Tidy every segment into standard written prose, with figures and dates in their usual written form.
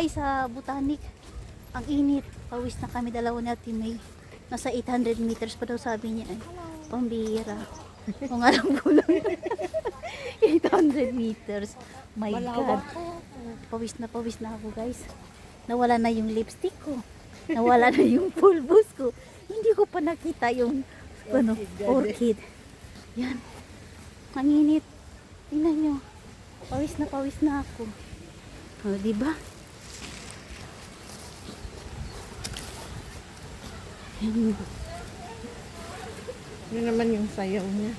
guys sa Botanic. Ang init. Pawis na kami dalawa ni Ate May. Nasa 800 meters pa daw sabi niya. Pambira. Kung alam ko lang. 800 meters. My God. Pawis na ako guys. Nawala na yung lipstick ko. Nawala na yung pulbos ko. Hindi ko pa nakita yung orchid. Yan. Ang init. Tingnan nyo. Pawis na ako. O, diba? Yan. Yun naman yung sayaw niya.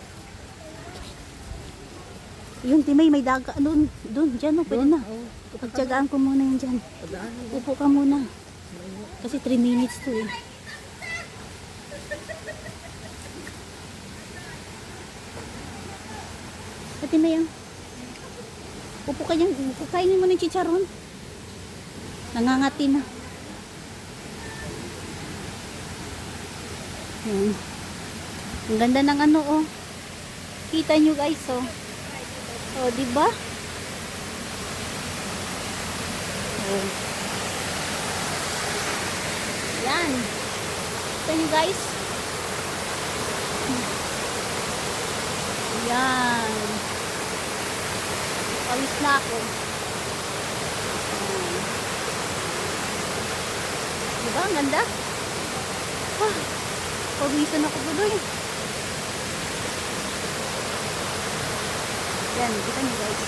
Yung Timay, may daga. Doon, dyan. Pwede na. Pagtyagaan ko muna yun dyan. Upo ka muna. Kasi 3 minutes to eh. Ate May, upo ka dyan. Kainin mo ng chicharon. Nangangati na. Yan. Ang ganda ng ano oh. Kita nyo guys oh. Oh, diba? Oh. Yan. Kita nyo guys. Yan. Pawis na ako. Diba? Ang ganda. Ah, pawisan ako tuloy. Yan. Kita nyo guys.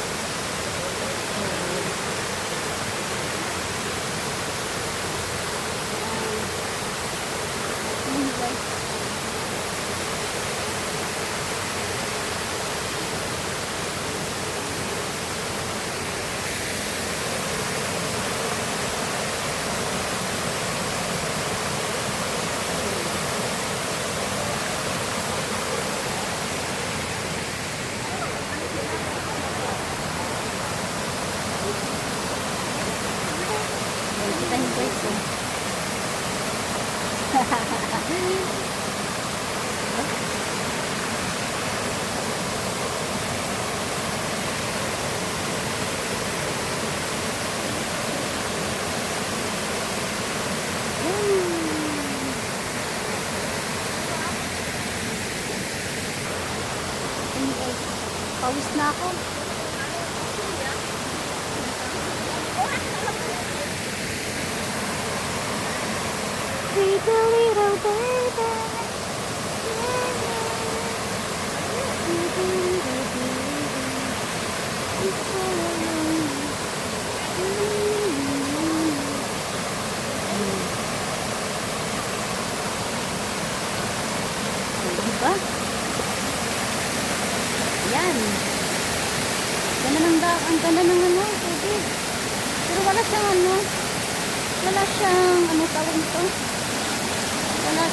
Yan guys. Kita niyo guys oh. Pawis na ako. Sweet little baby. Sweet little baby. It's so lonely. Diba? Yan. Ang ganda ng ano, tubig. Pero wala siyang ano tawag nito. Wala.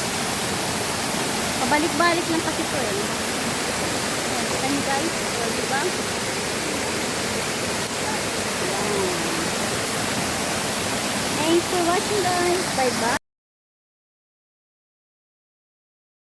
Pabalik-balik lang kasi ito eh. Ayan, kita nyo guys. So, diba? Ayan. Thanks for watching guys. Bye-bye.